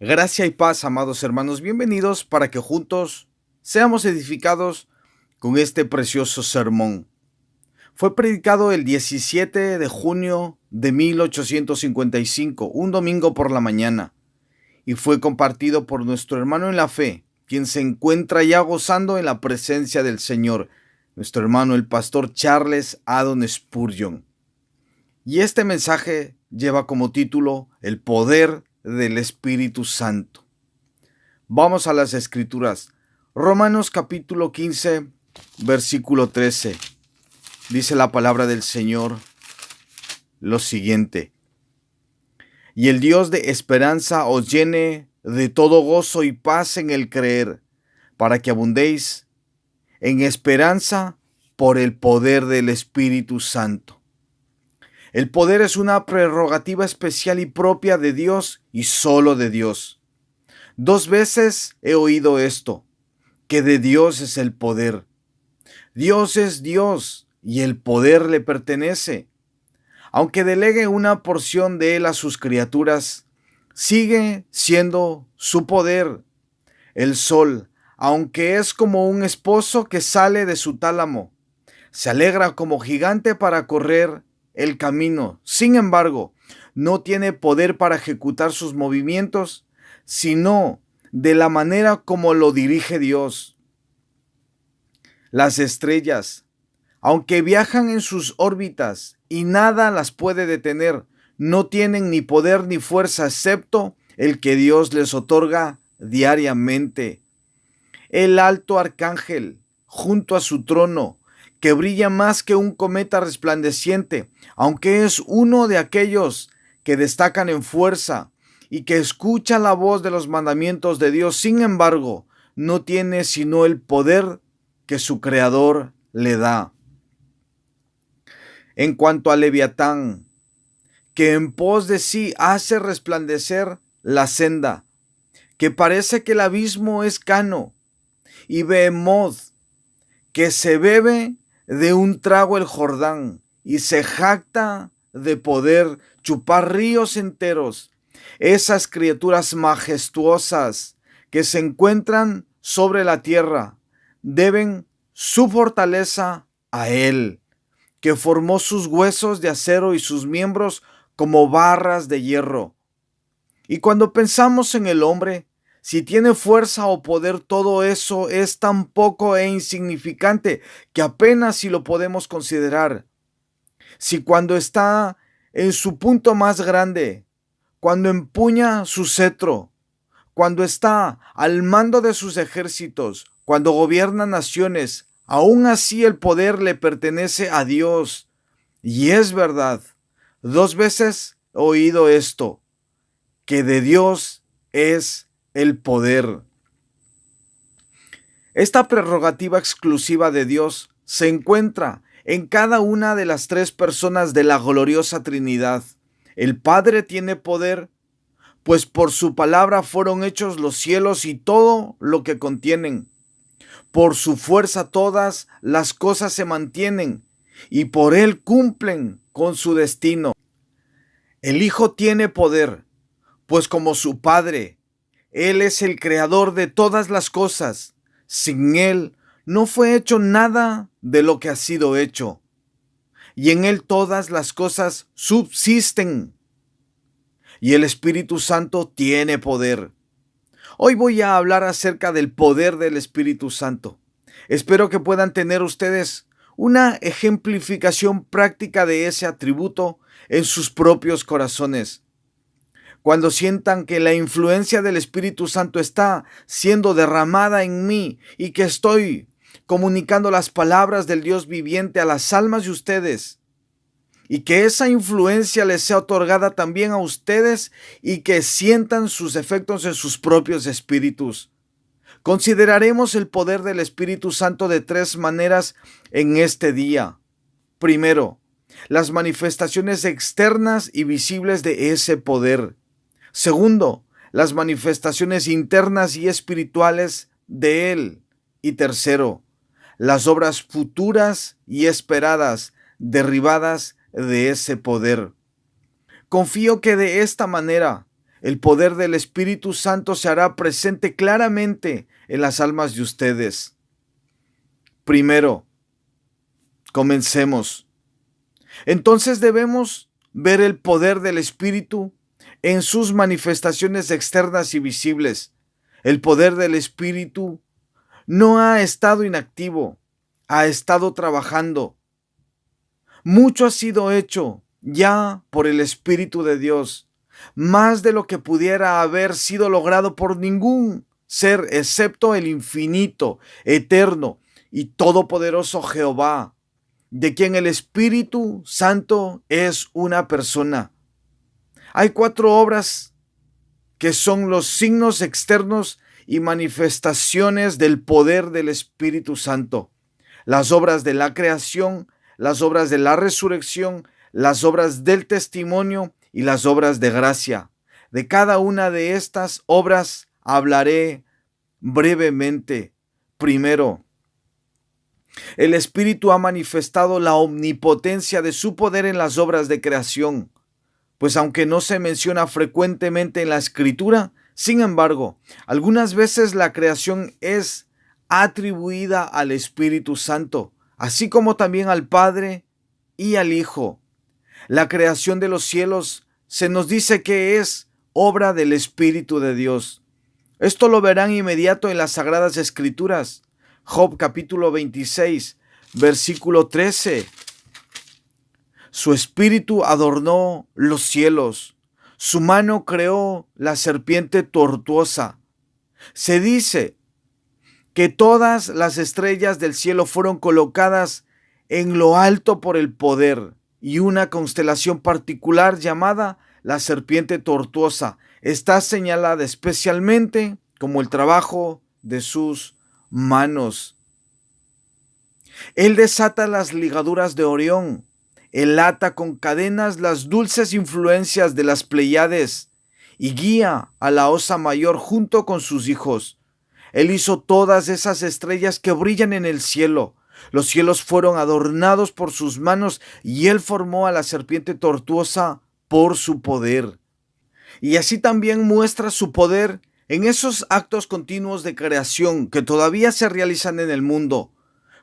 Gracia y paz, amados hermanos, bienvenidos para que juntos seamos edificados con este precioso sermón. Fue predicado el 17 de junio de 1855, un domingo por la mañana, y fue compartido por nuestro hermano en la fe, quien se encuentra ya gozando en la presencia del Señor, nuestro hermano el pastor Charles Haddon Spurgeon. Y este mensaje lleva como título El poder del Espíritu Santo. Vamos a las Escrituras. Romanos capítulo 15, versículo 13. Dice la palabra del Señor lo siguiente: Y el Dios de esperanza os llene de todo gozo y paz en el creer, para que abundéis en esperanza por el poder del Espíritu Santo. El poder es una prerrogativa especial y propia de Dios y solo de Dios. 2 veces he oído esto, que de Dios es el poder. Dios es Dios y el poder le pertenece. Aunque delegue una porción de él a sus criaturas, sigue siendo su poder. El sol, aunque es como un esposo que sale de su tálamo, se alegra como gigante para correr el camino. Sin embargo, no tiene poder para ejecutar sus movimientos, sino de la manera como lo dirige Dios. Las estrellas, aunque viajan en sus órbitas y nada las puede detener, no tienen ni poder ni fuerza excepto el que Dios les otorga diariamente. El alto arcángel, junto a su trono, que brilla más que un cometa resplandeciente, aunque es uno de aquellos que destacan en fuerza y que escucha la voz de los mandamientos de Dios, sin embargo, no tiene sino el poder que su Creador le da. En cuanto a Leviatán, que en pos de sí hace resplandecer la senda, que parece que el abismo es cano, y Behemoth, que se bebe de un trago el Jordán y se jacta de poder chupar ríos enteros. Esas criaturas majestuosas que se encuentran sobre la tierra deben su fortaleza a Él, que formó sus huesos de acero y sus miembros como barras de hierro. Y cuando pensamos en el hombre, si tiene fuerza o poder, todo eso es tan poco e insignificante que apenas si lo podemos considerar. Si cuando está en su punto más grande, cuando empuña su cetro, cuando está al mando de sus ejércitos, cuando gobierna naciones, aún así el poder le pertenece a Dios. Y es verdad, 2 veces he oído esto, que de Dios es el poder. Esta prerrogativa exclusiva de Dios se encuentra en cada una de las 3 personas de la gloriosa Trinidad. El Padre tiene poder, pues por su palabra fueron hechos los cielos y todo lo que contienen. Por su fuerza todas las cosas se mantienen y por él cumplen con su destino. El Hijo tiene poder, pues como su Padre, Él es el creador de todas las cosas. Sin Él no fue hecho nada de lo que ha sido hecho. Y en Él todas las cosas subsisten. Y el Espíritu Santo tiene poder. Hoy voy a hablar acerca del poder del Espíritu Santo. Espero que puedan tener ustedes una ejemplificación práctica de ese atributo en sus propios corazones. Cuando sientan que la influencia del Espíritu Santo está siendo derramada en mí y que estoy comunicando las palabras del Dios viviente a las almas de ustedes, y que esa influencia les sea otorgada también a ustedes y que sientan sus efectos en sus propios espíritus. Consideraremos el poder del Espíritu Santo de 3 maneras en este día. Primero, las manifestaciones externas y visibles de ese poder. Segundo, las manifestaciones internas y espirituales de Él. Y tercero, las obras futuras y esperadas, derivadas de ese poder. Confío que de esta manera el poder del Espíritu Santo se hará presente claramente en las almas de ustedes. Primero, comencemos. Entonces debemos ver el poder del Espíritu en sus manifestaciones externas y visibles. El poder del Espíritu no ha estado inactivo, ha estado trabajando. Mucho ha sido hecho ya por el Espíritu de Dios, más de lo que pudiera haber sido logrado por ningún ser excepto el infinito, eterno y todopoderoso Jehová, de quien el Espíritu Santo es una persona. Hay 4 obras que son los signos externos y manifestaciones del poder del Espíritu Santo. Las obras de la creación, las obras de la resurrección, las obras del testimonio y las obras de gracia. De cada una de estas obras hablaré brevemente. Primero, el Espíritu ha manifestado la omnipotencia de su poder en las obras de creación, pues aunque no se menciona frecuentemente en la Escritura, sin embargo, algunas veces la creación es atribuida al Espíritu Santo, así como también al Padre y al Hijo. La creación de los cielos se nos dice que es obra del Espíritu de Dios. Esto lo verán inmediato en las Sagradas Escrituras. Job capítulo 26, versículo 13. Su espíritu adornó los cielos, su mano creó la serpiente tortuosa. Se dice que todas las estrellas del cielo fueron colocadas en lo alto por el poder, y una constelación particular llamada la serpiente tortuosa está señalada especialmente como el trabajo de sus manos. Él desata las ligaduras de Orión. Él ata con cadenas las dulces influencias de las Pleiades y guía a la Osa Mayor junto con sus hijos. Él hizo todas esas estrellas que brillan en el cielo. Los cielos fueron adornados por sus manos y Él formó a la serpiente tortuosa por su poder. Y así también muestra su poder en esos actos continuos de creación que todavía se realizan en el mundo,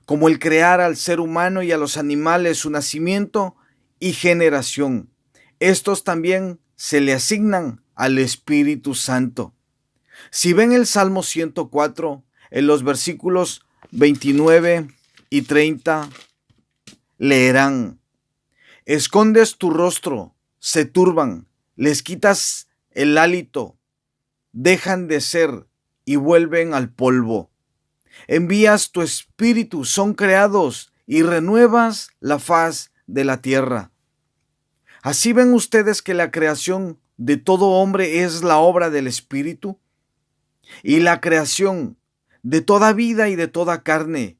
como el crear al ser humano y a los animales su nacimiento y generación. Estos también se le asignan al Espíritu Santo. Si ven el Salmo 104, en los versículos 29 y 30, leerán: escondes tu rostro, se turban, les quitas el hálito, dejan de ser y vuelven al polvo. Envías tu espíritu, son creados y renuevas la faz de la tierra. Así ven ustedes que la creación de todo hombre es la obra del Espíritu, y la creación de toda vida y de toda carne.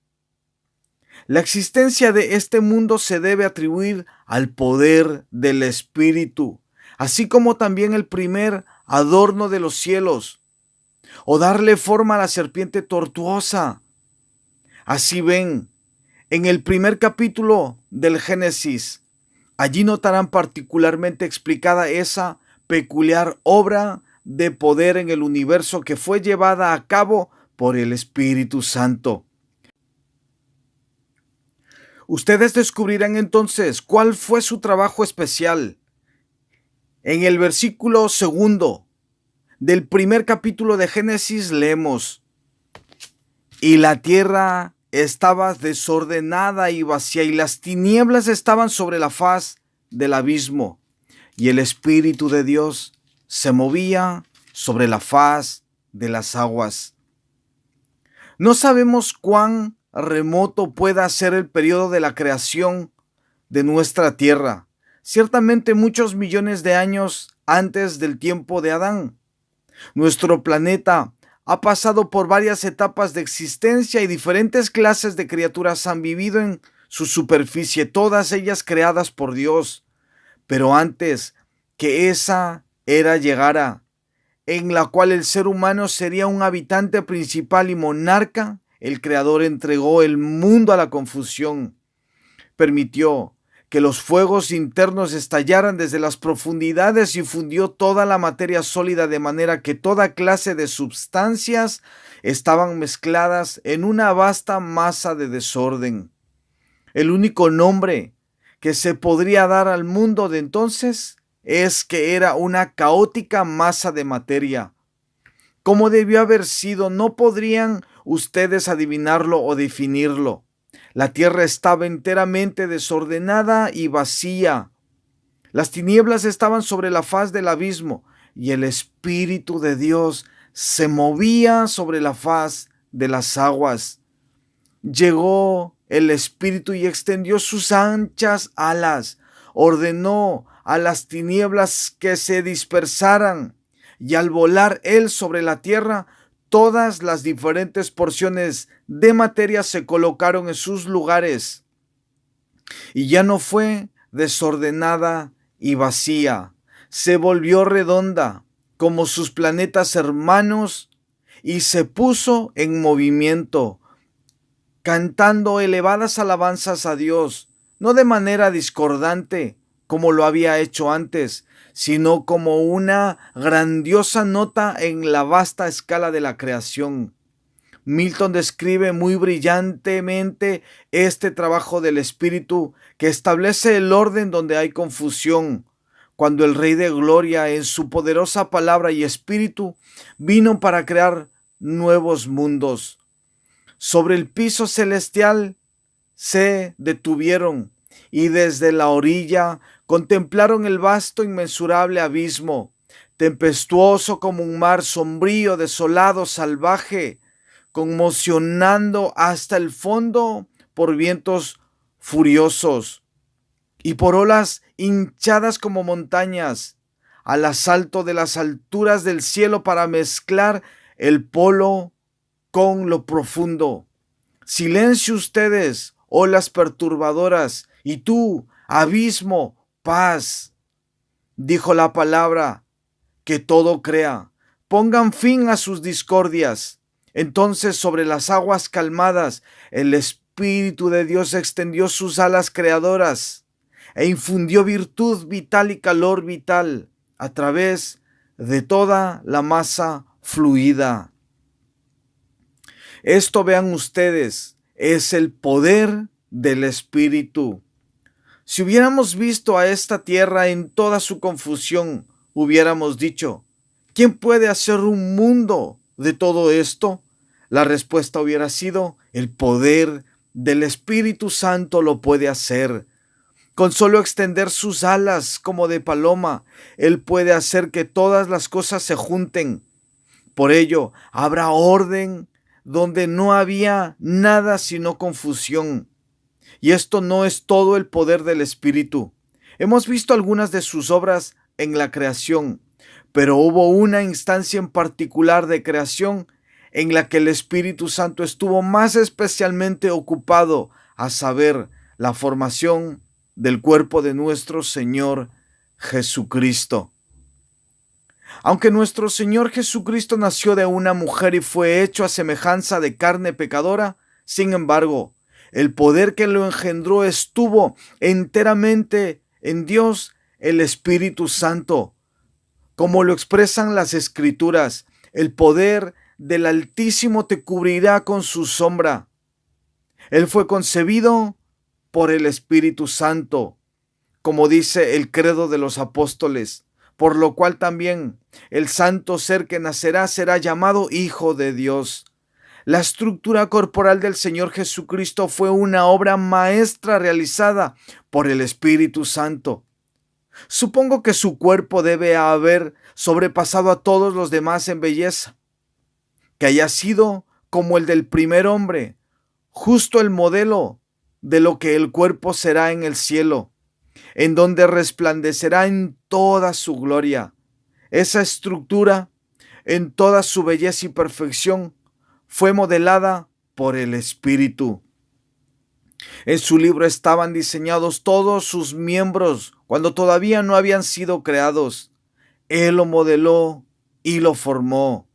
La existencia de este mundo se debe atribuir al poder del Espíritu, así como también el primer adorno de los cielos, o darle forma a la serpiente tortuosa. Así ven, en el primer capítulo del Génesis, allí notarán particularmente explicada esa peculiar obra de poder en el universo que fue llevada a cabo por el Espíritu Santo. Ustedes descubrirán entonces cuál fue su trabajo especial. En el versículo 2 del primer capítulo de Génesis leemos: y la tierra estaba desordenada y vacía, y las tinieblas estaban sobre la faz del abismo, y el Espíritu de Dios se movía sobre la faz de las aguas. No sabemos cuán remoto pueda ser el periodo de la creación de nuestra tierra, ciertamente muchos millones de años antes del tiempo de Adán. Nuestro planeta ha pasado por varias etapas de existencia y diferentes clases de criaturas han vivido en su superficie, todas ellas creadas por Dios. Pero antes que esa era llegara, en la cual el ser humano sería un habitante principal y monarca, el Creador entregó el mundo a la confusión. Permitió que los fuegos internos estallaran desde las profundidades y fundió toda la materia sólida de manera que toda clase de substancias estaban mezcladas en una vasta masa de desorden. El único nombre que se podría dar al mundo de entonces es que era una caótica masa de materia. ¿Cómo debió haber sido? No podrían ustedes adivinarlo o definirlo. La tierra estaba enteramente desordenada y vacía. Las tinieblas estaban sobre la faz del abismo y el Espíritu de Dios se movía sobre la faz de las aguas. Llegó el Espíritu y extendió sus anchas alas, ordenó a las tinieblas que se dispersaran, y al volar él sobre la tierra, todas las diferentes porciones de materia se colocaron en sus lugares, y ya no fue desordenada y vacía, se volvió redonda como sus planetas hermanos y se puso en movimiento, cantando elevadas alabanzas a Dios, no de manera discordante como lo había hecho antes, sino como una grandiosa nota en la vasta escala de la creación. Milton describe muy brillantemente este trabajo del Espíritu que establece el orden donde hay confusión, cuando el Rey de Gloria en su poderosa palabra y Espíritu vino para crear nuevos mundos. Sobre el piso celestial se detuvieron y desde la orilla contemplaron el vasto inmensurable abismo, tempestuoso como un mar, sombrío, desolado, salvaje, conmocionando hasta el fondo por vientos furiosos y por olas hinchadas como montañas, al asalto de las alturas del cielo para mezclar el polo con lo profundo. Silencio ustedes, olas perturbadoras, y tú, abismo, paz. Dijo la palabra, que todo crea. Pongan fin a sus discordias. Entonces sobre las aguas calmadas, el Espíritu de Dios extendió sus alas creadoras e infundió virtud vital y calor vital a través de toda la masa fluida. Esto, vean ustedes, es el poder del Espíritu. Si hubiéramos visto a esta tierra en toda su confusión, hubiéramos dicho, ¿quién puede hacer un mundo de todo esto? La respuesta hubiera sido, el poder del Espíritu Santo lo puede hacer. Con solo extender sus alas como de paloma, Él puede hacer que todas las cosas se junten. Por ello, habrá orden donde no había nada sino confusión. Y esto no es todo el poder del Espíritu. Hemos visto algunas de sus obras en la creación, pero hubo una instancia en particular de creación en la que el Espíritu Santo estuvo más especialmente ocupado, a saber, la formación del cuerpo de nuestro Señor Jesucristo. Aunque nuestro Señor Jesucristo nació de una mujer y fue hecho a semejanza de carne pecadora, sin embargo, el poder que lo engendró estuvo enteramente en Dios, el Espíritu Santo. Como lo expresan las Escrituras, el poder del Altísimo te cubrirá con su sombra. Él fue concebido por el Espíritu Santo, como dice el credo de los apóstoles, por lo cual también el santo ser que nacerá será llamado Hijo de Dios. La estructura corporal del Señor Jesucristo fue una obra maestra realizada por el Espíritu Santo. Supongo que su cuerpo debe haber sobrepasado a todos los demás en belleza, que haya sido como el del primer hombre, justo el modelo de lo que el cuerpo será en el cielo, en donde resplandecerá en toda su gloria. Esa estructura, en toda su belleza y perfección, fue modelada por el Espíritu. En su libro estaban diseñados todos sus miembros cuando todavía no habían sido creados. Él lo modeló y lo formó.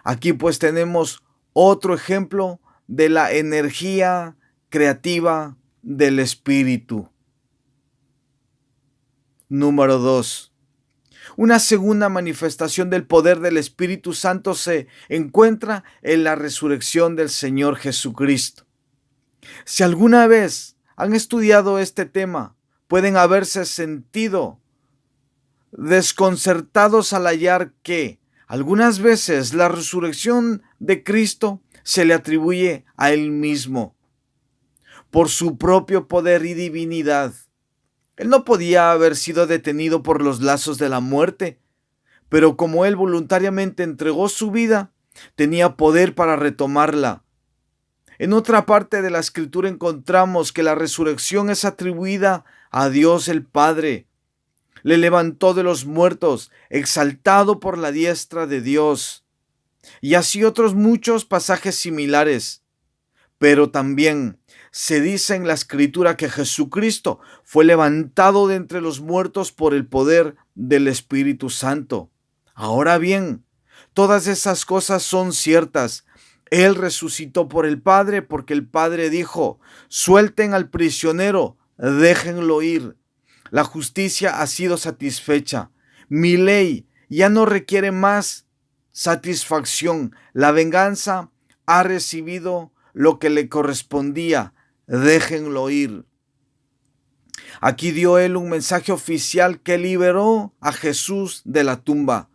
Aquí pues tenemos otro ejemplo de la energía creativa del Espíritu. Número 2. Una segunda manifestación del poder del Espíritu Santo se encuentra en la resurrección del Señor Jesucristo. Si alguna vez han estudiado este tema, pueden haberse sentido desconcertados al hallar que algunas veces la resurrección de Cristo se le atribuye a Él mismo, por su propio poder y divinidad. Él no podía haber sido detenido por los lazos de la muerte, pero como Él voluntariamente entregó su vida, tenía poder para retomarla. En otra parte de la Escritura encontramos que la resurrección es atribuida a Dios el Padre. Le levantó de los muertos, exaltado por la diestra de Dios. Y así otros muchos pasajes similares. Pero también se dice en la Escritura que Jesucristo fue levantado de entre los muertos por el poder del Espíritu Santo. Ahora bien, todas esas cosas son ciertas. Él resucitó por el Padre porque el Padre dijo: suelten al prisionero, déjenlo ir. La justicia ha sido satisfecha. Mi ley ya no requiere más satisfacción. La venganza ha recibido lo que le correspondía. Déjenlo ir. Aquí dio él un mensaje oficial que liberó a Jesús de la tumba.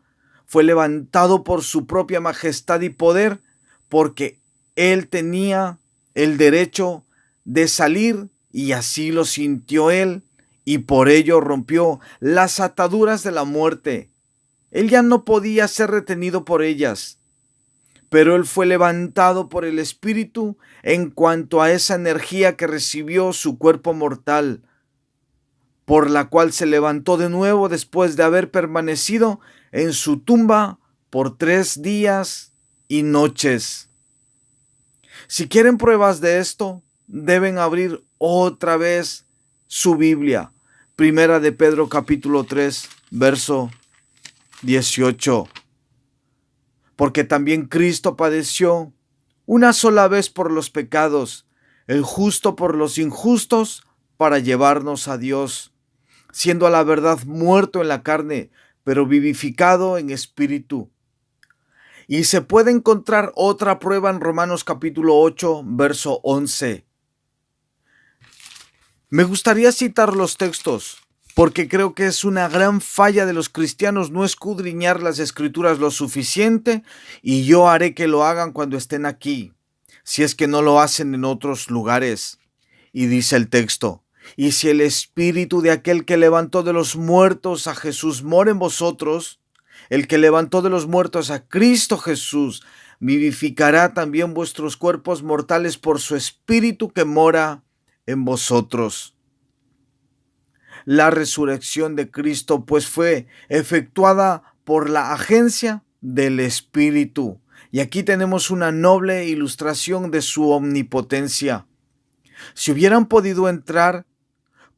Fue levantado por su propia majestad y poder, porque él tenía el derecho de salir, y así lo sintió él, y por ello rompió las ataduras de la muerte. Él ya no podía ser retenido por ellas, pero él fue levantado por el Espíritu en cuanto a esa energía que recibió su cuerpo mortal, por la cual se levantó de nuevo después de haber permanecido en su tumba por 3 días y noches. Si quieren pruebas de esto, deben abrir otra vez su Biblia. Primera de Pedro capítulo 3, verso 18. Porque también Cristo padeció una sola vez por los pecados, el justo por los injustos, para llevarnos a Dios, siendo a la verdad muerto en la carne, pero vivificado en espíritu. Y se puede encontrar otra prueba en Romanos capítulo 8, verso 11. Me gustaría citar los textos, porque creo que es una gran falla de los cristianos no escudriñar las Escrituras lo suficiente, y yo haré que lo hagan cuando estén aquí, si es que no lo hacen en otros lugares. Y dice el texto: y si el Espíritu de aquel que levantó de los muertos a Jesús mora en vosotros, el que levantó de los muertos a Cristo Jesús vivificará también vuestros cuerpos mortales por su Espíritu que mora en vosotros. La resurrección de Cristo pues fue efectuada por la agencia del Espíritu. Y aquí tenemos una noble ilustración de su omnipotencia. Si hubieran podido entrar,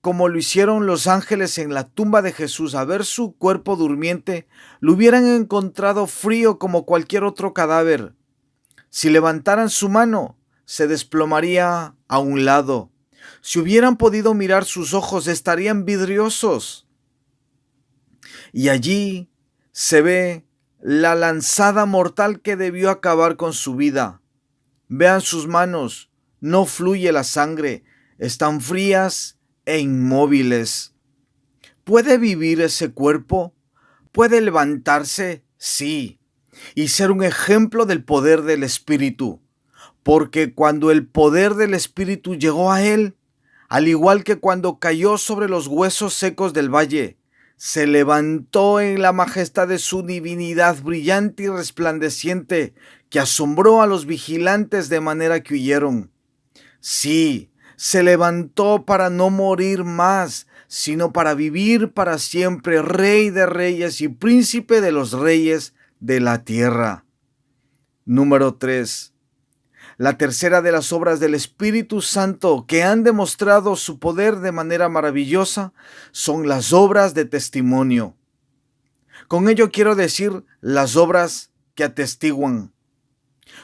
como lo hicieron los ángeles en la tumba de Jesús, a ver su cuerpo durmiente, lo hubieran encontrado frío como cualquier otro cadáver. Si levantaran su mano, se desplomaría a un lado. Si hubieran podido mirar sus ojos, estarían vidriosos. Y allí se ve la lanzada mortal que debió acabar con su vida. Vean sus manos, no fluye la sangre, están frías e inmóviles. ¿Puede vivir ese cuerpo? ¿Puede levantarse? Sí, y ser un ejemplo del poder del Espíritu. Porque cuando el poder del Espíritu llegó a él, al igual que cuando cayó sobre los huesos secos del valle, se levantó en la majestad de su divinidad brillante y resplandeciente, que asombró a los vigilantes de manera que huyeron. Sí, se levantó para no morir más, sino para vivir para siempre, Rey de reyes y Príncipe de los reyes de la tierra. Número 3. La tercera de las obras del Espíritu Santo que han demostrado su poder de manera maravillosa son las obras de testimonio. Con ello quiero decir las obras que atestiguan.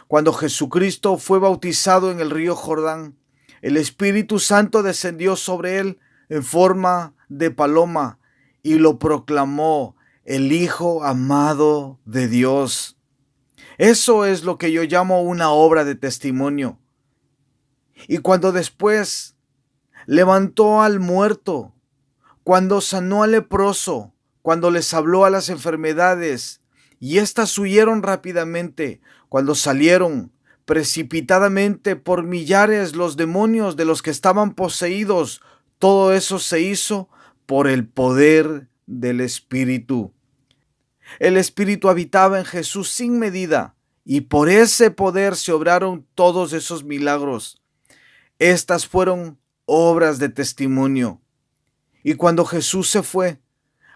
Cuando Jesucristo fue bautizado en el río Jordán, el Espíritu Santo descendió sobre él en forma de paloma, y lo proclamó el Hijo amado de Dios. Eso es lo que yo llamo una obra de testimonio. Y cuando después levantó al muerto, cuando sanó al leproso, cuando les habló a las enfermedades, y éstas huyeron rápidamente, cuando salieron precipitadamente por millares los demonios de los que estaban poseídos, todo eso se hizo por el poder del Espíritu. El Espíritu habitaba en Jesús sin medida, y por ese poder se obraron todos esos milagros. Estas fueron obras de testimonio. Y cuando Jesús se fue,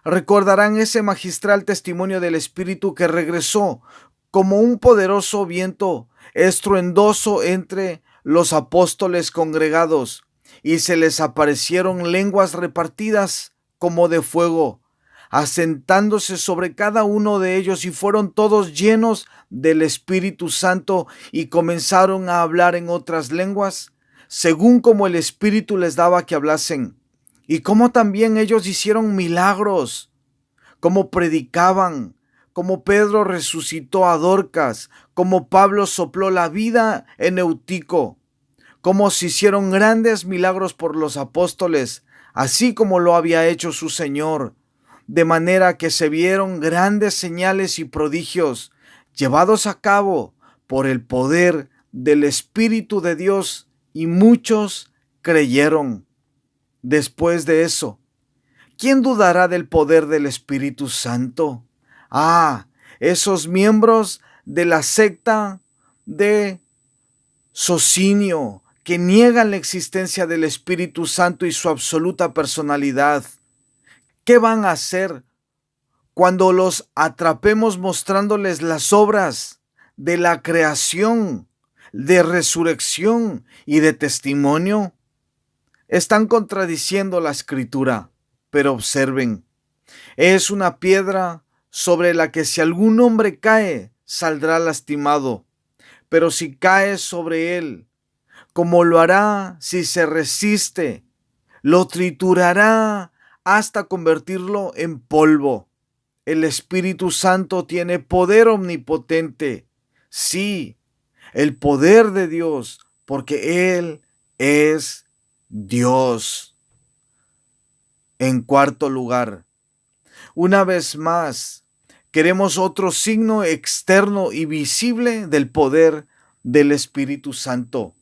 recordarán ese magistral testimonio del Espíritu que regresó como un poderoso viento estruendoso entre los apóstoles congregados, y se les aparecieron lenguas repartidas como de fuego, asentándose sobre cada uno de ellos, y fueron todos llenos del Espíritu Santo y comenzaron a hablar en otras lenguas, según como el Espíritu les daba que hablasen. Y como también ellos hicieron milagros, como predicaban, como Pedro resucitó a Dorcas, como Pablo sopló la vida en Eutico, como se hicieron grandes milagros por los apóstoles, así como lo había hecho su Señor, de manera que se vieron grandes señales y prodigios llevados a cabo por el poder del Espíritu de Dios, y muchos creyeron. Después de eso, ¿quién dudará del poder del Espíritu Santo? Esos miembros de la secta de Socinio, que niegan la existencia del Espíritu Santo y su absoluta personalidad. ¿Qué van a hacer cuando los atrapemos mostrándoles las obras de la creación, de resurrección y de testimonio? Están contradiciendo la Escritura, pero observen, es una piedra sobre la que si algún hombre cae, saldrá lastimado, pero si cae sobre él, como lo hará si se resiste, lo triturará hasta convertirlo en polvo. El Espíritu Santo tiene poder omnipotente, sí, el poder de Dios, porque Él es Dios. En cuarto lugar, una vez más, queremos otro signo externo y visible del poder del Espíritu Santo.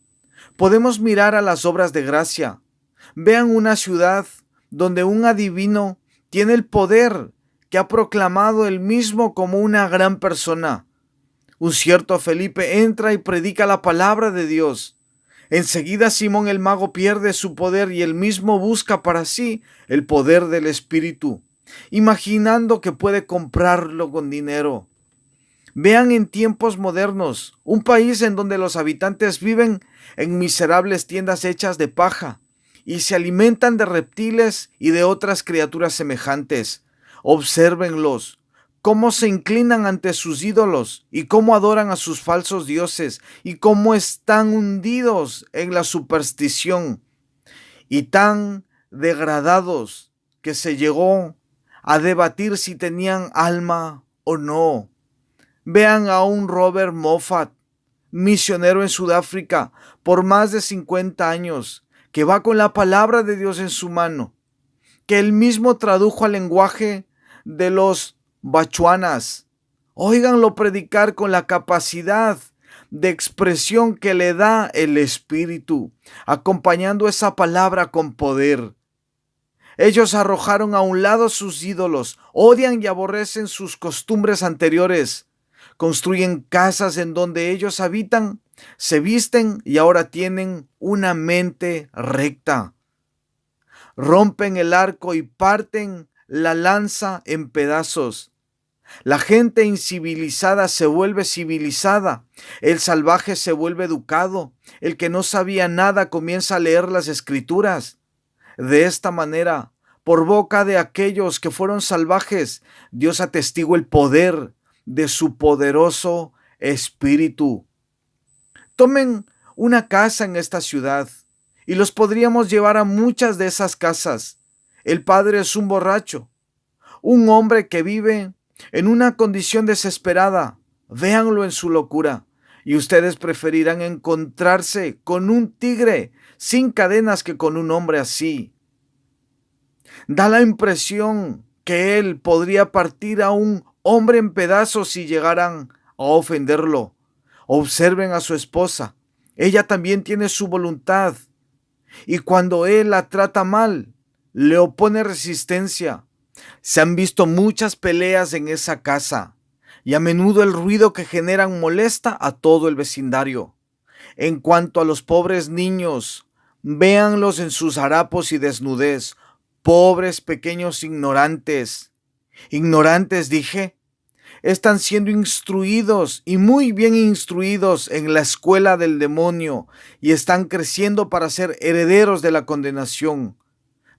Podemos mirar a las obras de gracia. Vean una ciudad donde un adivino tiene el poder que ha proclamado él mismo como una gran persona. Un cierto Felipe entra y predica la palabra de Dios. Enseguida Simón el mago pierde su poder y él mismo busca para sí el poder del Espíritu, imaginando que puede comprarlo con dinero. Vean en tiempos modernos, un país en donde los habitantes viven en miserables tiendas hechas de paja y se alimentan de reptiles y de otras criaturas semejantes. Obsérvenlos, cómo se inclinan ante sus ídolos y cómo adoran a sus falsos dioses y cómo están hundidos en la superstición y tan degradados que se llegó a debatir si tenían alma o no. Vean a un Robert Moffat, misionero en Sudáfrica por más de 50 años, que va con la palabra de Dios en su mano, que él mismo tradujo al lenguaje de los bachuanas. Óiganlo predicar con la capacidad de expresión que le da el Espíritu, acompañando esa palabra con poder. Ellos arrojaron a un lado sus ídolos, odian y aborrecen sus costumbres anteriores, construyen casas en donde ellos habitan, se visten y ahora tienen una mente recta. Rompen el arco y parten la lanza en pedazos. La gente incivilizada se vuelve civilizada, el salvaje se vuelve educado, el que no sabía nada comienza a leer las Escrituras. De esta manera, por boca de aquellos que fueron salvajes, Dios atestigua el poder de su poderoso Espíritu. Tomen una casa en esta ciudad y los podríamos llevar a muchas de esas casas. El padre es un borracho, Un hombre que vive en una condición desesperada, véanlo en su locura, y ustedes preferirán encontrarse con un tigre sin cadenas que con un hombre así. Da la impresión que él podría partir a un hombre en pedazos si llegaran a ofenderlo. Observen a su esposa. Ella también tiene su voluntad. Y cuando él la trata mal, le opone resistencia. Se han visto muchas peleas en esa casa. Y a menudo el ruido que generan molesta a todo el vecindario. En cuanto a los pobres niños, véanlos en sus harapos y desnudez. Pobres pequeños ignorantes. Ignorantes, dije. Están siendo instruidos y muy bien instruidos en la escuela del demonio y están creciendo para ser herederos de la condenación.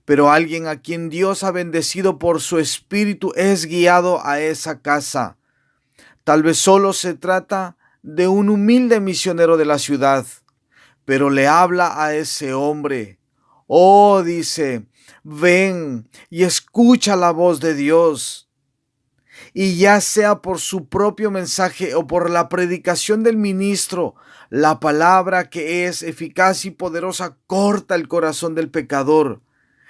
Pero alguien a quien Dios ha bendecido por su espíritu es guiado a esa casa. Tal vez solo se trata de un humilde misionero de la ciudad, pero le habla a ese hombre. Oh, dice, ven y escucha la voz de Dios. Y ya sea por su propio mensaje o por la predicación del ministro, la palabra que es eficaz y poderosa corta el corazón del pecador.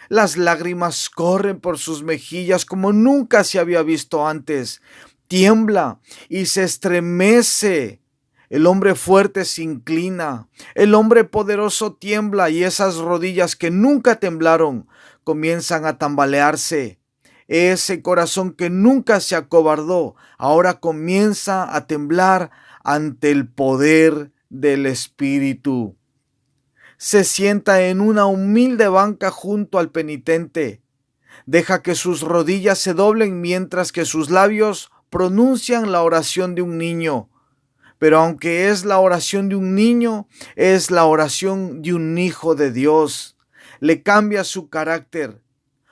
Las lágrimas corren por sus mejillas como nunca se había visto antes. Tiembla y se estremece. El hombre fuerte se inclina. El hombre poderoso tiembla y esas rodillas que nunca temblaron comienzan a tambalearse. Ese corazón que nunca se acobardó ahora comienza a temblar ante el poder del Espíritu. Se sienta en una humilde banca junto al penitente. Deja que sus rodillas se doblen mientras que sus labios pronuncian la oración de un niño. Pero aunque es la oración de un niño, es la oración de un hijo de Dios. Le cambia su carácter.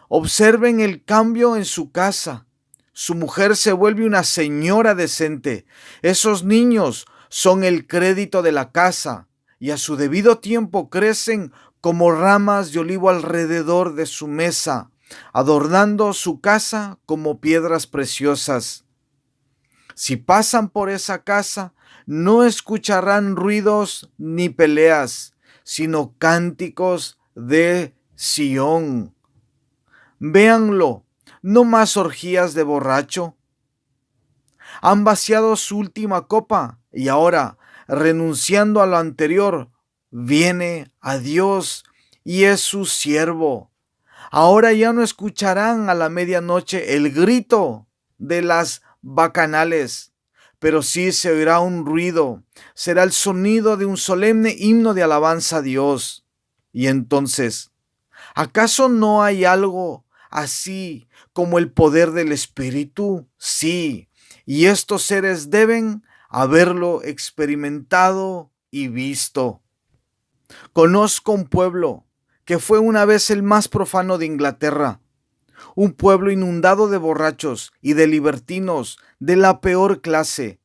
Observen el cambio en su casa. Su mujer se vuelve una señora decente. Esos niños son el crédito de la casa y a su debido tiempo crecen como ramas de olivo alrededor de su mesa, adornando su casa como piedras preciosas. Si pasan por esa casa, no escucharán ruidos ni peleas, sino cánticos de Sión. Véanlo, no más orgías de borracho. Han vaciado su última copa y ahora, renunciando a lo anterior, viene a Dios y es su siervo. Ahora ya no escucharán a la medianoche el grito de las bacanales, pero sí se oirá un ruido, será el sonido de un solemne himno de alabanza a Dios. Y entonces, ¿acaso no hay algo así como el poder del Espíritu? Sí, y estos seres deben haberlo experimentado y visto. Conozco un pueblo que fue una vez el más profano de Inglaterra, un pueblo inundado de borrachos y de libertinos de la peor clase,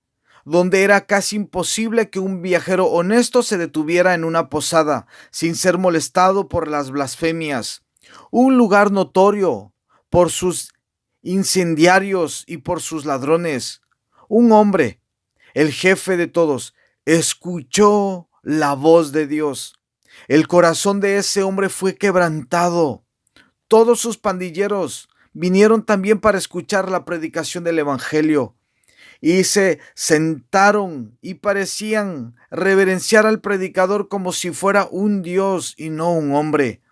donde era casi imposible que un viajero honesto se detuviera en una posada sin ser molestado por las blasfemias. Un lugar notorio por sus incendiarios y por sus ladrones. Un hombre, el jefe de todos, escuchó la voz de Dios. El corazón de ese hombre fue quebrantado. Todos sus pandilleros vinieron también para escuchar la predicación del Evangelio y se sentaron y parecían reverenciar al predicador como si fuera un Dios y no un hombre.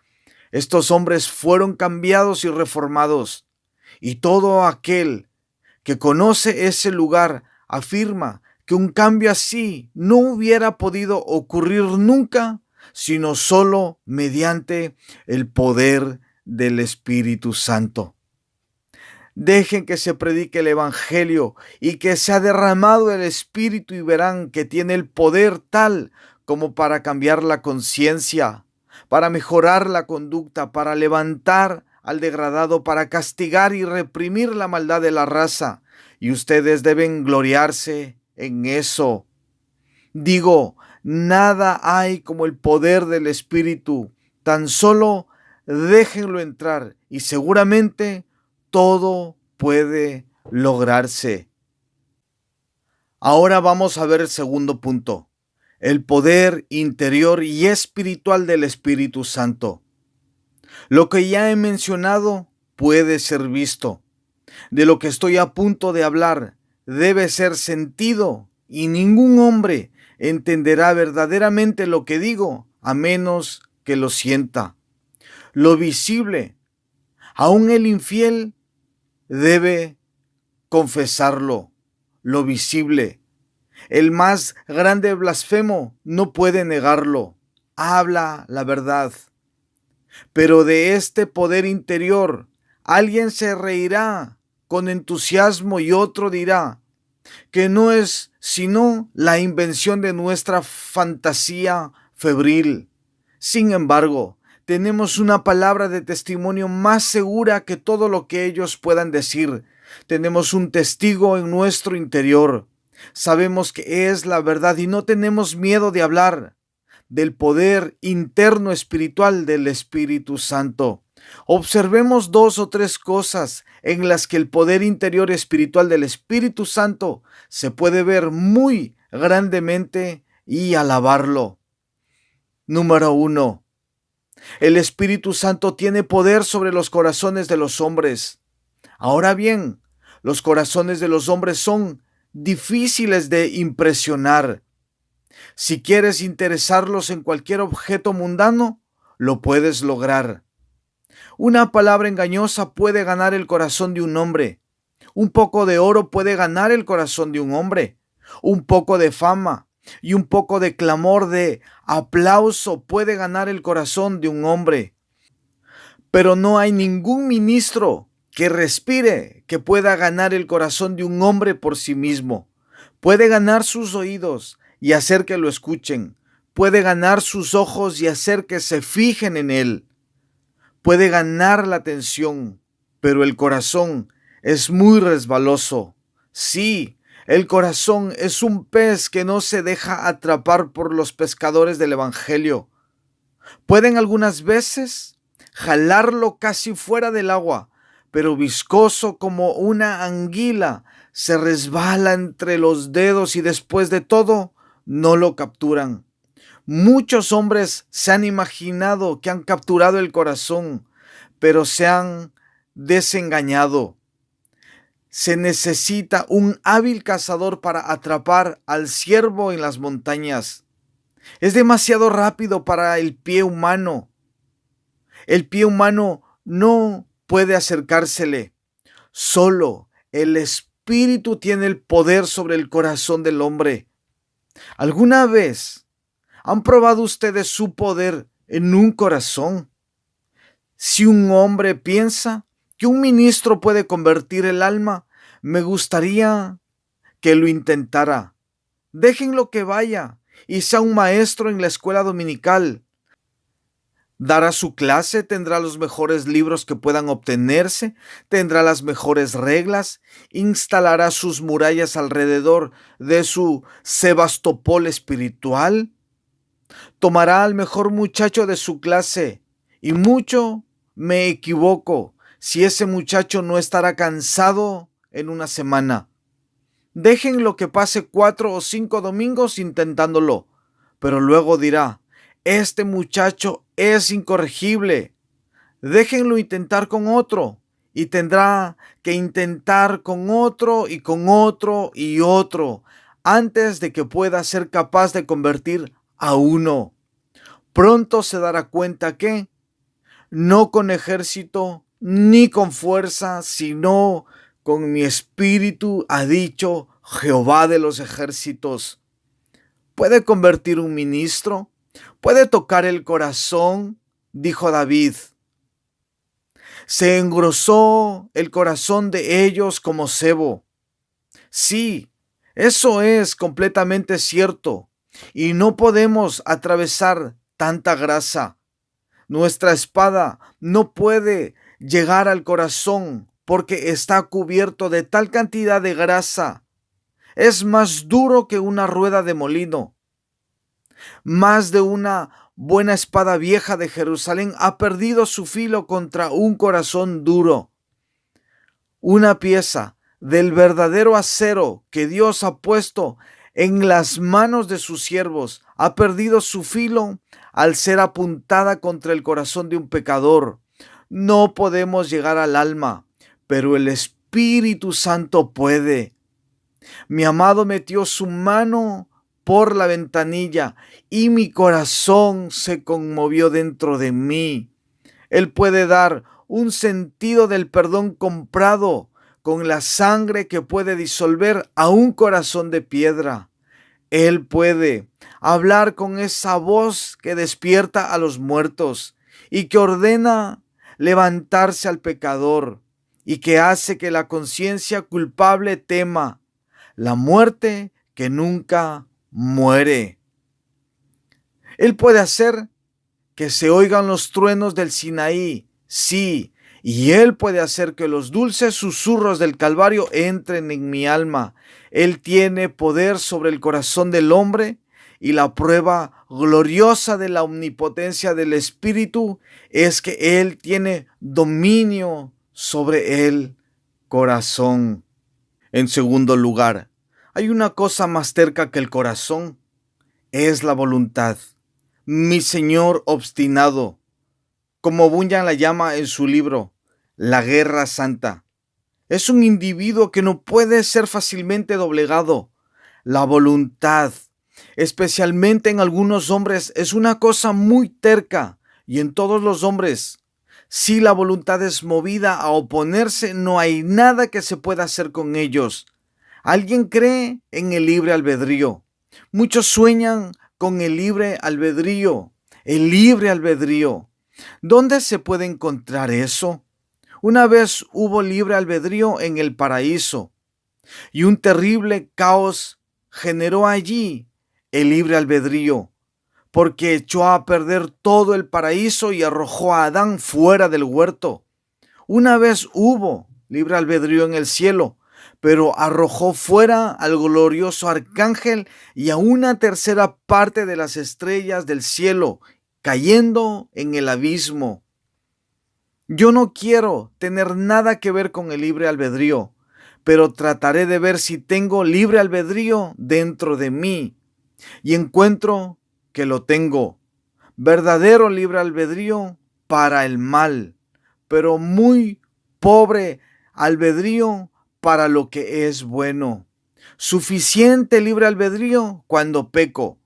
Estos hombres fueron cambiados y reformados, y todo aquel que conoce ese lugar afirma que un cambio así no hubiera podido ocurrir nunca, sino solo mediante el poder del Espíritu Santo. Dejen que se predique el Evangelio y que se ha derramado el Espíritu y verán que tiene el poder tal como para cambiar la conciencia, para mejorar la conducta, para levantar al degradado, para castigar y reprimir la maldad de la raza. Y ustedes deben gloriarse en eso. Digo, nada hay como el poder del Espíritu. Tan solo déjenlo entrar y seguramente todo puede lograrse. Ahora vamos a ver el segundo punto, el poder interior y espiritual del Espíritu Santo. Lo que ya he mencionado puede ser visto. De lo que estoy a punto de hablar debe ser sentido y ningún hombre entenderá verdaderamente lo que digo a menos que lo sienta. Lo visible, aún el infiel debe confesarlo. Lo visible, el más grande blasfemo no puede negarlo. Habla la verdad. Pero de este poder interior, alguien se reirá con entusiasmo y otro dirá que no es sino la invención de nuestra fantasía febril. Sin embargo, tenemos una palabra de testimonio más segura que todo lo que ellos puedan decir. Tenemos un testigo en nuestro interior. Sabemos que es la verdad y no tenemos miedo de hablar del poder interno espiritual del Espíritu Santo. Observemos 2 o 3 cosas en las que el poder interior espiritual del Espíritu Santo se puede ver muy grandemente y alabarlo. Número 1. El Espíritu Santo tiene poder sobre los corazones de los hombres. Ahora bien, los corazones de los hombres son difíciles de impresionar. Si quieres interesarlos en cualquier objeto mundano, lo puedes lograr. Una palabra engañosa puede ganar el corazón de un hombre. Un poco de oro puede ganar el corazón de un hombre. Un poco de fama y un poco de clamor, de aplauso puede ganar el corazón de un hombre. Pero no hay ningún ministro que respire que pueda ganar el corazón de un hombre por sí mismo. Puede ganar sus oídos y hacer que lo escuchen. Puede ganar sus ojos y hacer que se fijen en él. Puede ganar la atención, pero el corazón es muy resbaloso. Sí, el corazón es un pez que no se deja atrapar por los pescadores del Evangelio. Pueden algunas veces jalarlo casi fuera del agua, pero viscoso como una anguila, se resbala entre los dedos y después de todo no lo capturan. Muchos hombres se han imaginado que han capturado el corazón, pero se han desengañado. Se necesita un hábil cazador para atrapar al ciervo en las montañas. Es demasiado rápido para el pie humano. El pie humano no puede acercársele. Solo el Espíritu tiene el poder sobre el corazón del hombre. ¿Alguna vez han probado ustedes su poder en un corazón? Si un hombre piensa que un ministro puede convertir el alma, me gustaría que lo intentara. Déjenlo que vaya y sea un maestro en la escuela dominical. Dará su clase, tendrá los mejores libros que puedan obtenerse, tendrá las mejores reglas, instalará sus murallas alrededor de su Sebastopol espiritual, tomará al mejor muchacho de su clase, y mucho me equivoco si ese muchacho no estará cansado en una semana. Déjenlo que pase 4 o 5 domingos intentándolo, pero luego dirá: este muchacho es incorregible. Déjenlo intentar con otro y tendrá que intentar con otro y con otro y otro antes de que pueda ser capaz de convertir a uno. Pronto se dará cuenta que no con ejército ni con fuerza, sino con mi espíritu, ha dicho Jehová de los ejércitos. ¿Puede convertir un ministro? ¿Puede tocar el corazón?, dijo David. Se engrosó el corazón de ellos como sebo. Sí, eso es completamente cierto, y no podemos atravesar tanta grasa. Nuestra espada no puede llegar al corazón porque está cubierto de tal cantidad de grasa. Es más duro que una rueda de molino. Más de una buena espada vieja de Jerusalén ha perdido su filo contra un corazón duro. una pieza del verdadero acero que Dios ha puesto en las manos de sus siervos ha perdido su filo al ser apuntada contra el corazón de un pecador. No podemos llegar al alma, pero el Espíritu Santo puede. Mi amado metió su mano por la ventanilla y mi corazón se conmovió dentro de mí. Él puede dar un sentido del perdón comprado con la sangre que puede disolver a un corazón de piedra. Él puede hablar con esa voz que despierta a los muertos y que ordena levantarse al pecador y que hace que la conciencia culpable tema la muerte que nunca muere. Él puede hacer que se oigan los truenos del Sinaí, sí, y Él puede hacer que los dulces susurros del Calvario entren en mi alma. Él tiene poder sobre el corazón del hombre y la prueba gloriosa de la omnipotencia del Espíritu es que Él tiene dominio sobre el corazón. En segundo lugar, hay una cosa más cerca que el corazón, es la voluntad. Mi Señor obstinado, como Bunyan la llama en su libro, La Guerra Santa, es un individuo que no puede ser fácilmente doblegado. La voluntad, especialmente en algunos hombres, es una cosa muy terca y en todos los hombres. Si la voluntad es movida a oponerse, no hay nada que se pueda hacer con ellos. Alguien cree en el libre albedrío. Muchos sueñan con el libre albedrío. El libre albedrío. ¿Dónde se puede encontrar eso? Una vez hubo libre albedrío en el paraíso y un terrible caos generó allí el libre albedrío, porque echó a perder todo el paraíso y arrojó a Adán fuera del huerto. Una vez hubo libre albedrío en el cielo, pero arrojó fuera al glorioso arcángel y a una tercera parte de las estrellas del cielo, cayendo en el abismo. Yo no quiero tener nada que ver con el libre albedrío, pero trataré de ver si tengo libre albedrío dentro de mí. Y encuentro que lo tengo. Verdadero libre albedrío para el mal, pero muy pobre albedrío para lo que es bueno. Suficiente libre albedrío cuando peco,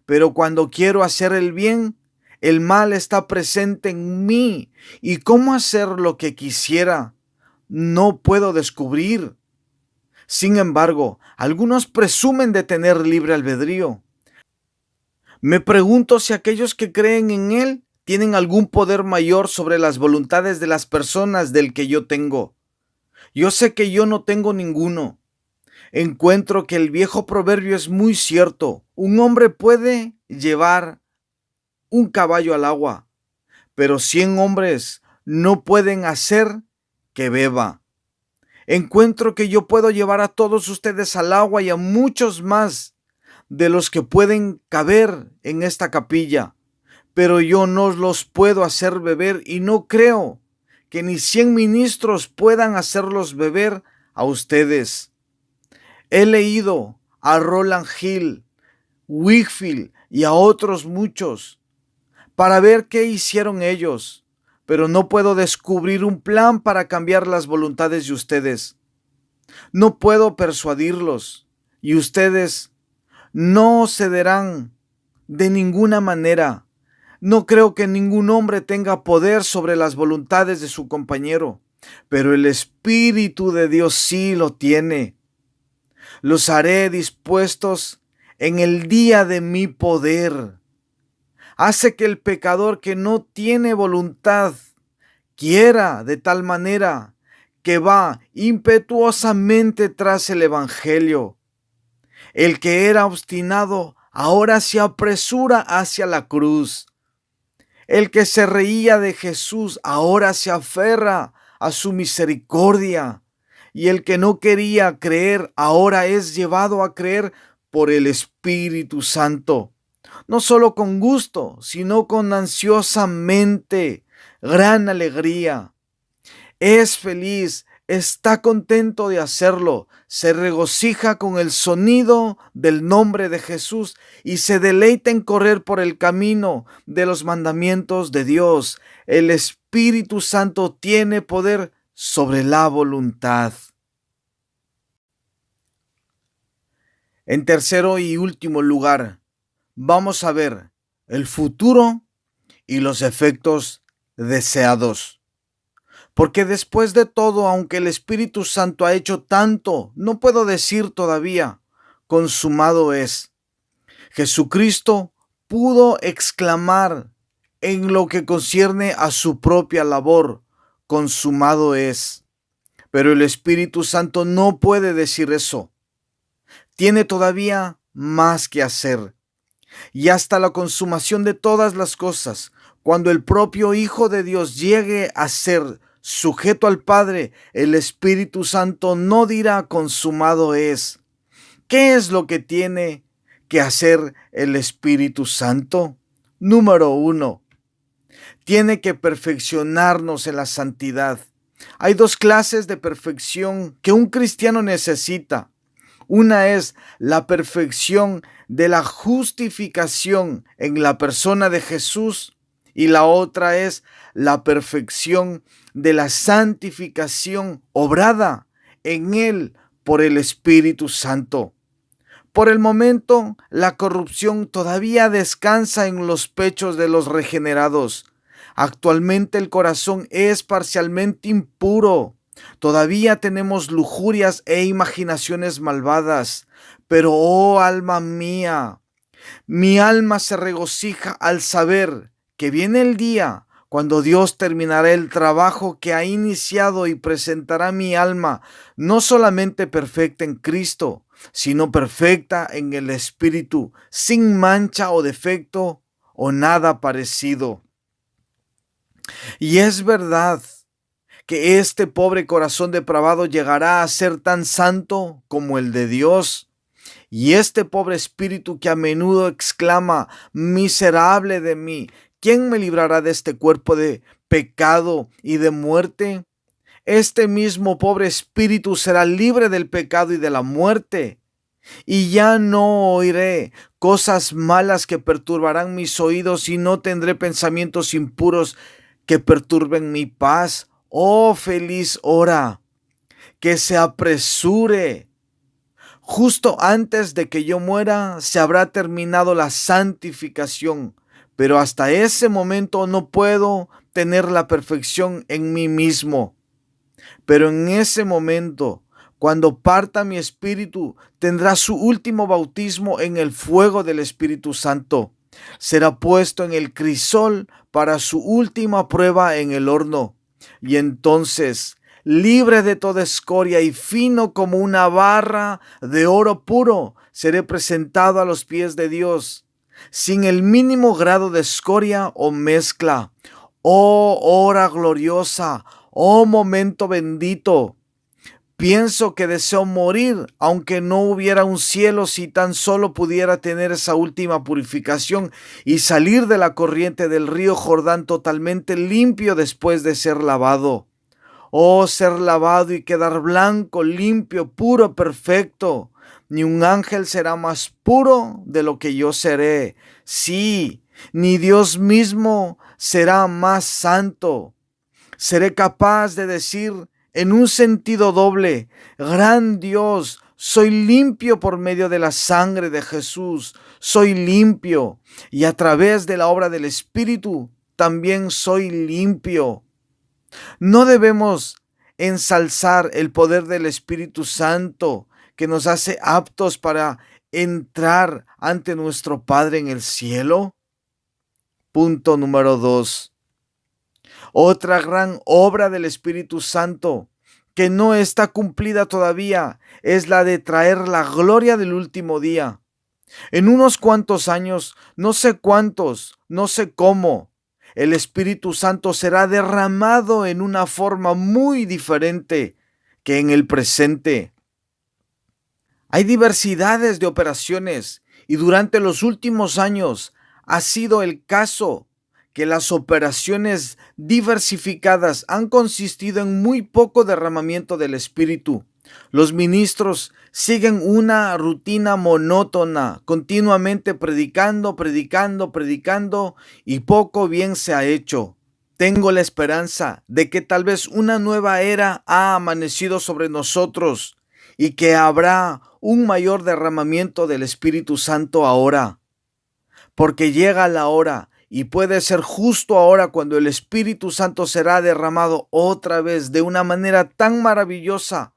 pero cuando quiero hacer el bien, el mal está presente en mí. ¿Y cómo hacer lo que quisiera? No puedo descubrir. Sin embargo, algunos presumen de tener libre albedrío. Me pregunto si aquellos que creen en Él tienen algún poder mayor sobre las voluntades de las personas del que yo tengo. Yo sé que yo no tengo ninguno. Encuentro que el viejo proverbio es muy cierto. Un hombre puede llevar un caballo al agua, pero 100 hombres no pueden hacer que beba. Encuentro que yo puedo llevar a todos ustedes al agua y a muchos más de los que pueden caber en esta capilla, pero yo no los puedo hacer beber y no creo que ni 100 ministros puedan hacerlos beber a ustedes. He leído a Roland Hill, Whitfield y a otros muchos para ver qué hicieron ellos, pero no puedo descubrir un plan para cambiar las voluntades de ustedes. No puedo persuadirlos y ustedes no cederán de ninguna manera. No creo que ningún hombre tenga poder sobre las voluntades de su compañero, pero el Espíritu de Dios sí lo tiene. Los haré dispuestos en el día de mi poder. Hace que el pecador que no tiene voluntad quiera de tal manera que va impetuosamente tras el Evangelio. El que era obstinado ahora se apresura hacia la cruz. El que se reía de Jesús ahora se aferra a su misericordia. Y el que no quería creer ahora es llevado a creer por el Espíritu Santo. No solo con gusto, sino con ansiosamente, gran alegría. Es feliz está contento de hacerlo, se regocija con el sonido del nombre de Jesús y se deleita en correr por el camino de los mandamientos de Dios. El Espíritu Santo tiene poder sobre la voluntad. En tercero y último lugar, vamos a ver el futuro y los efectos deseados. Porque después de todo, aunque el Espíritu Santo ha hecho tanto, no puedo decir todavía, consumado es. Jesucristo pudo exclamar en lo que concierne a su propia labor, consumado es. Pero el Espíritu Santo no puede decir eso. Tiene todavía más que hacer. Y hasta la consumación de todas las cosas, cuando el propio Hijo de Dios llegue a ser sujeto al Padre, el Espíritu Santo no dirá consumado es. ¿Qué es lo que tiene que hacer el Espíritu Santo? Número 1. Tiene que perfeccionarnos en la santidad. Hay dos clases de perfección que un cristiano necesita. Una es la perfección de la justificación en la persona de Jesús y la otra es la perfección de la santificación obrada en Él por el Espíritu Santo. Por el momento, la corrupción todavía descansa en los pechos de los regenerados. Actualmente el corazón es parcialmente impuro. Todavía tenemos lujurias e imaginaciones malvadas. Pero, oh alma mía, mi alma se regocija al saber que viene el día cuando Dios terminará el trabajo que ha iniciado y presentará mi alma no solamente perfecta en Cristo, sino perfecta en el Espíritu, sin mancha o defecto o nada parecido. Y es verdad que este pobre corazón depravado llegará a ser tan santo como el de Dios. Y este pobre espíritu que a menudo exclama, miserable de mí, ¿quién me librará de este cuerpo de pecado y de muerte? Este mismo pobre espíritu será libre del pecado y de la muerte. Y ya no oiré cosas malas que perturbarán mis oídos y no tendré pensamientos impuros que perturben mi paz. Oh, feliz hora, que se apresure. Justo antes de que yo muera, se habrá terminado la santificación, pero hasta ese momento no puedo tener la perfección en mí mismo. Pero en ese momento, cuando parta mi espíritu, tendrá su último bautismo en el fuego del Espíritu Santo. Será puesto en el crisol para su última prueba en el horno. Y entonces, libre de toda escoria y fino como una barra de oro puro, seré presentado a los pies de Dios, sin el mínimo grado de escoria o mezcla. Oh hora gloriosa, oh momento bendito. Pienso que deseo morir, aunque no hubiera un cielo, si tan solo pudiera tener esa última purificación y salir de la corriente del río Jordán totalmente limpio después de ser lavado. Oh, ser lavado y quedar blanco, limpio, puro, perfecto. Ni un ángel será más puro de lo que yo seré. Sí, ni Dios mismo será más santo. Seré capaz de decir en un sentido doble, gran Dios, soy limpio por medio de la sangre de Jesús, soy limpio, y a través de la obra del Espíritu también soy limpio. No debemos ensalzar el poder del Espíritu Santo que nos hace aptos para entrar ante nuestro Padre en el cielo. Punto número 2. Otra gran obra del Espíritu Santo que no está cumplida todavía es la de traer la gloria del último día. En unos cuantos años, no sé cuántos, no sé cómo, el Espíritu Santo será derramado en una forma muy diferente que en el presente. Hay diversidades de operaciones y durante los últimos años ha sido el caso que las operaciones diversificadas han consistido en muy poco derramamiento del Espíritu. Los ministros siguen una rutina monótona, continuamente predicando, predicando, predicando, y poco bien se ha hecho. Tengo la esperanza de que tal vez una nueva era ha amanecido sobre nosotros y que habrá un mayor derramamiento del Espíritu Santo ahora, porque llega la hora y puede ser justo ahora cuando el Espíritu Santo será derramado otra vez de una manera tan maravillosa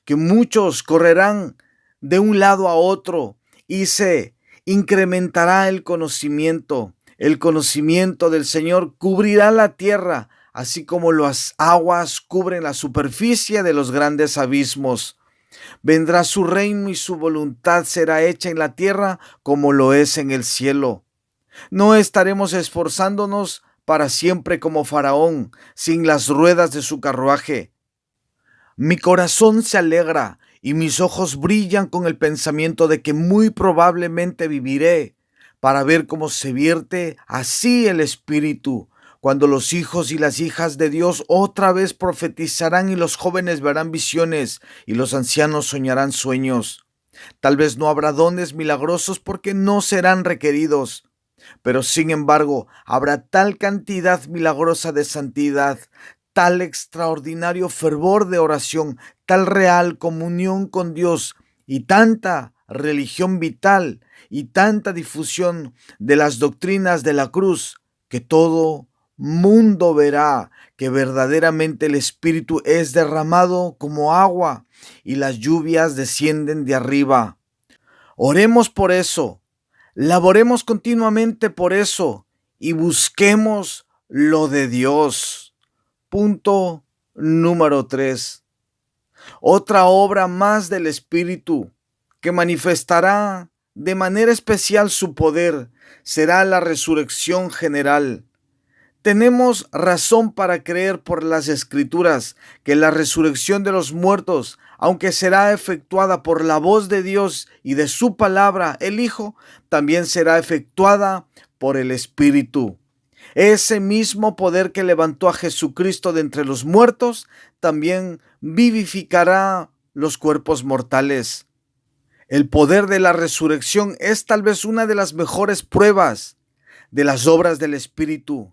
que muchos correrán de un lado a otro y se incrementará el conocimiento. El conocimiento del Señor cubrirá la tierra, así como las aguas cubren la superficie de los grandes abismos. Vendrá su reino y su voluntad será hecha en la tierra como lo es en el cielo. No estaremos esforzándonos para siempre como Faraón, sin las ruedas de su carruaje. Mi corazón se alegra y mis ojos brillan con el pensamiento de que muy probablemente viviré para ver cómo se vierte así el Espíritu, cuando los hijos y las hijas de Dios otra vez profetizarán y los jóvenes verán visiones y los ancianos soñarán sueños. Tal vez no habrá dones milagrosos porque no serán requeridos, pero sin embargo habrá tal cantidad milagrosa de santidad, tal extraordinario fervor de oración, tal real comunión con Dios y tanta religión vital y tanta difusión de las doctrinas de la cruz que todo mundo verá que verdaderamente el Espíritu es derramado como agua y las lluvias descienden de arriba. Oremos por eso, laboremos continuamente por eso y busquemos lo de Dios. Punto número 3. Otra obra más del Espíritu que manifestará de manera especial su poder será la resurrección general. Tenemos razón para creer por las Escrituras que la resurrección de los muertos, aunque será efectuada por la voz de Dios y de su palabra, el Hijo, también será efectuada por el Espíritu. Ese mismo poder que levantó a Jesucristo de entre los muertos, también vivificará los cuerpos mortales. El poder de la resurrección es tal vez una de las mejores pruebas de las obras del Espíritu.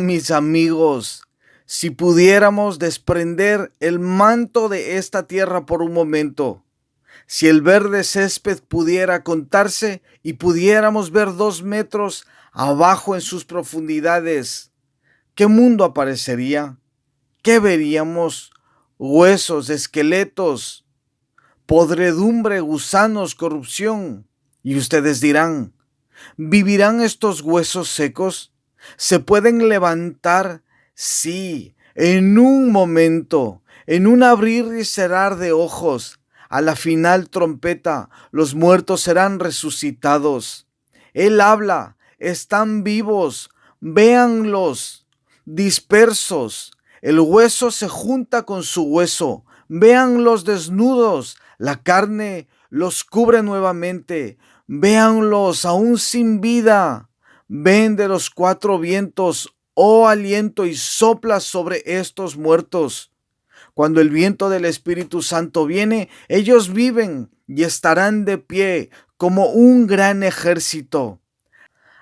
Mis amigos, si pudiéramos desprender el manto de esta tierra por un momento, si el verde césped pudiera contarse y pudiéramos ver 2 metros abajo en sus profundidades, ¿qué mundo aparecería? ¿Qué veríamos? Huesos, esqueletos, podredumbre, gusanos, corrupción. Y ustedes dirán, ¿vivirán estos huesos secos? ¿Se pueden levantar? Sí, en un momento, en un abrir y cerrar de ojos. A la final trompeta, los muertos serán resucitados. Él habla, están vivos, véanlos, dispersos. El hueso se junta con su hueso, véanlos desnudos, la carne los cubre nuevamente, véanlos aún sin vida. Ven de los 4 vientos, oh aliento, y sopla sobre estos muertos. Cuando el viento del Espíritu Santo viene, ellos viven y estarán de pie como un gran ejército.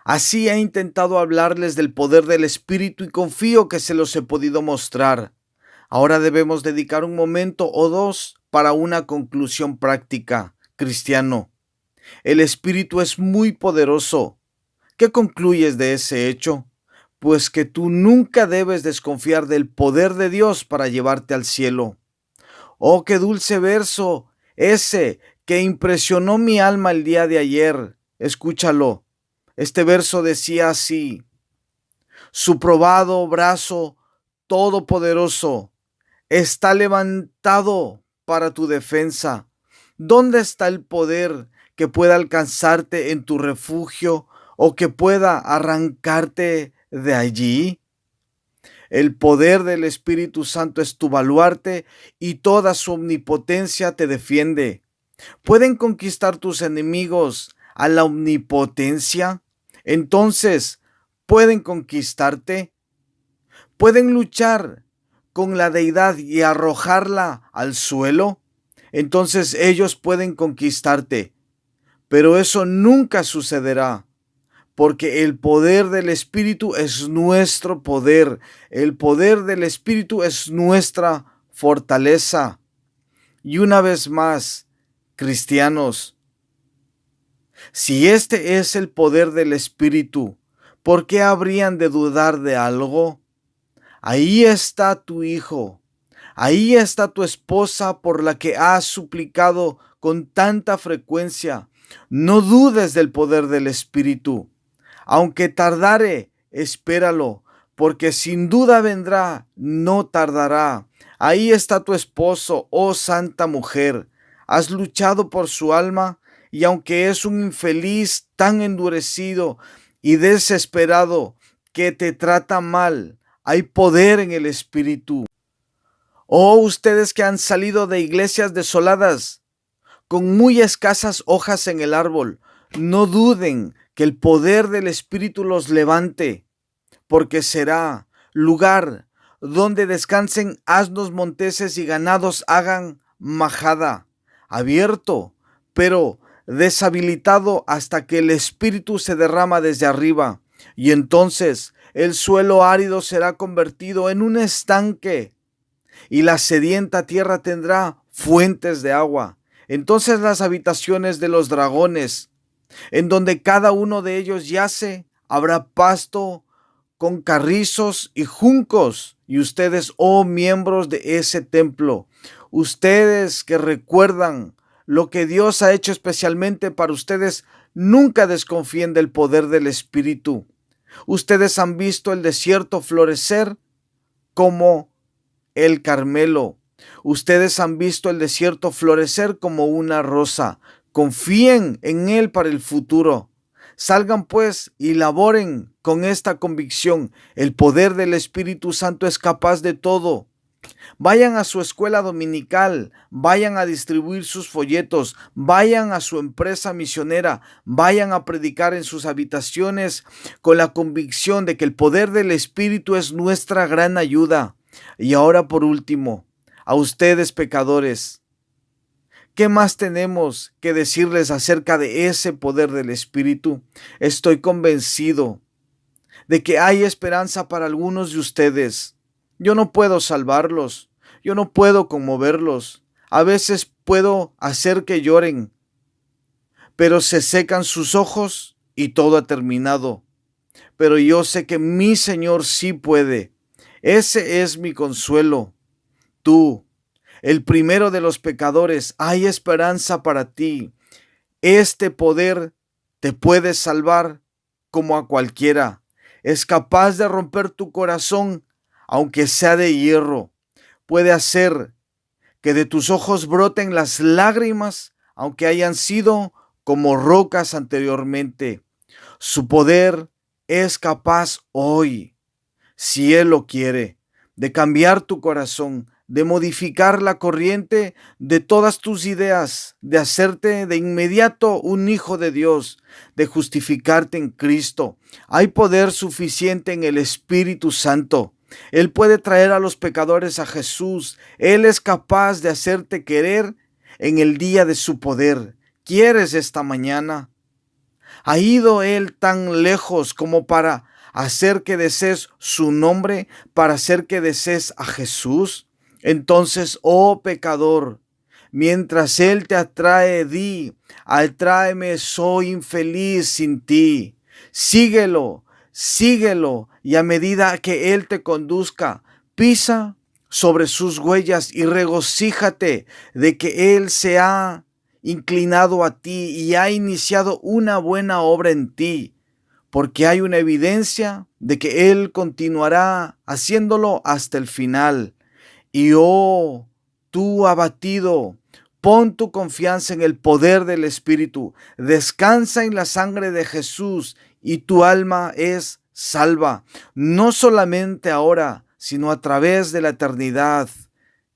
Así he intentado hablarles del poder del Espíritu y confío que se los he podido mostrar. Ahora debemos dedicar un momento o dos para una conclusión práctica, cristiano. El Espíritu es muy poderoso. ¿Qué concluyes de ese hecho? Pues que tú nunca debes desconfiar del poder de Dios para llevarte al cielo. Oh, qué dulce verso ese que impresionó mi alma el día de ayer. Escúchalo. Este verso decía así: su probado brazo todopoderoso está levantado para tu defensa. ¿Dónde está el poder que pueda alcanzarte en tu refugio o que pueda arrancarte de allí? El poder del Espíritu Santo es tu baluarte y toda su omnipotencia te defiende. ¿Pueden conquistar tus enemigos a la omnipotencia? Entonces, pueden conquistarte, pueden luchar con la deidad y arrojarla al suelo, entonces ellos pueden conquistarte. Pero eso nunca sucederá, porque el poder del Espíritu es nuestro poder. El poder del Espíritu es nuestra fortaleza. Y una vez más, cristianos, si este es el poder del Espíritu, ¿por qué habrían de dudar de algo? Ahí está tu hijo, ahí está tu esposa por la que has suplicado con tanta frecuencia. No dudes del poder del Espíritu. Aunque tardare, espéralo, porque sin duda vendrá, no tardará. Ahí está tu esposo, oh santa mujer. Has luchado por su alma, y aunque es un infeliz tan endurecido y desesperado que te trata mal, hay poder en el Espíritu. Oh, ustedes que han salido de iglesias desoladas, con muy escasas hojas en el árbol, no duden que el poder del Espíritu los levante, porque será lugar donde descansen asnos monteses y ganados hagan majada, abierto, pero deshabilitado hasta que el Espíritu se derrama desde arriba, y entonces el suelo árido será convertido en un estanque, y la sedienta tierra tendrá fuentes de agua. Entonces las habitaciones de los dragones, en donde cada uno de ellos yace, habrá pasto con carrizos y juncos. Y ustedes, oh miembros de ese templo, ustedes que recuerdan lo que Dios ha hecho especialmente para ustedes, nunca desconfíen del poder del Espíritu. Ustedes han visto el desierto florecer como el Carmelo. Ustedes han visto el desierto florecer como una rosa. Confíen en Él para el futuro. Salgan pues y laboren con esta convicción. El poder del Espíritu Santo es capaz de todo. Vayan a su escuela dominical, vayan a distribuir sus folletos, vayan a su empresa misionera, vayan a predicar en sus habitaciones con la convicción de que el poder del Espíritu es nuestra gran ayuda. Y ahora por último, a ustedes pecadores, ¿qué más tenemos que decirles acerca de ese poder del Espíritu? Estoy convencido de que hay esperanza para algunos de ustedes. Yo no puedo salvarlos, yo no puedo conmoverlos. A veces puedo hacer que lloren, pero se secan sus ojos y todo ha terminado. Pero yo sé que mi Señor sí puede. Ese es mi consuelo. Tú, el primero de los pecadores, hay esperanza para ti. Este poder te puede salvar como a cualquiera. Es capaz de romper tu corazón, aunque sea de hierro. Puede hacer que de tus ojos broten las lágrimas, aunque hayan sido como rocas anteriormente. Su poder es capaz hoy, si Él lo quiere, de cambiar tu corazón, de modificar la corriente de todas tus ideas, de hacerte de inmediato un hijo de Dios, de justificarte en Cristo. Hay poder suficiente en el Espíritu Santo. Él puede traer a los pecadores a Jesús. Él es capaz de hacerte querer en el día de su poder. ¿Quieres esta mañana? ¿Ha ido Él tan lejos como para hacer que desees su nombre, para hacer que desees a Jesús? Entonces, oh pecador, mientras Él te atrae, di: atráeme, soy infeliz sin ti. Síguelo, síguelo, y a medida que Él te conduzca, pisa sobre sus huellas y regocíjate de que Él se ha inclinado a ti y ha iniciado una buena obra en ti, porque hay una evidencia de que Él continuará haciéndolo hasta el final. Y oh, tú abatido, pon tu confianza en el poder del Espíritu, descansa en la sangre de Jesús y tu alma es salva, no solamente ahora, sino a través de la eternidad.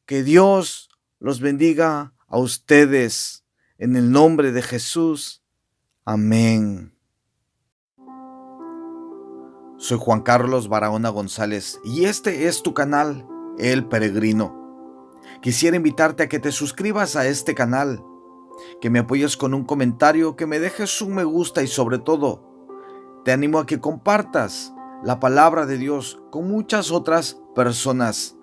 Que Dios los bendiga a ustedes. En el nombre de Jesús. Amén. Soy Juan Carlos Barahona González y este es tu canal, El Peregrino. Quisiera invitarte a que te suscribas a este canal, que me apoyes con un comentario, que me dejes un me gusta y sobre todo, te animo a que compartas la palabra de Dios con muchas otras personas.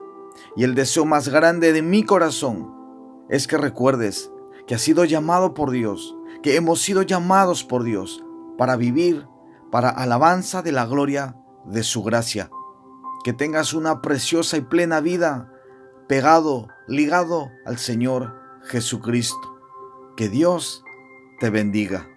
Y el deseo más grande de mi corazón es que recuerdes que has sido llamado por Dios, que hemos sido llamados por Dios para vivir para alabanza de la gloria de su gracia. Que tengas una preciosa y plena vida pegado, ligado al Señor Jesucristo. Que Dios te bendiga.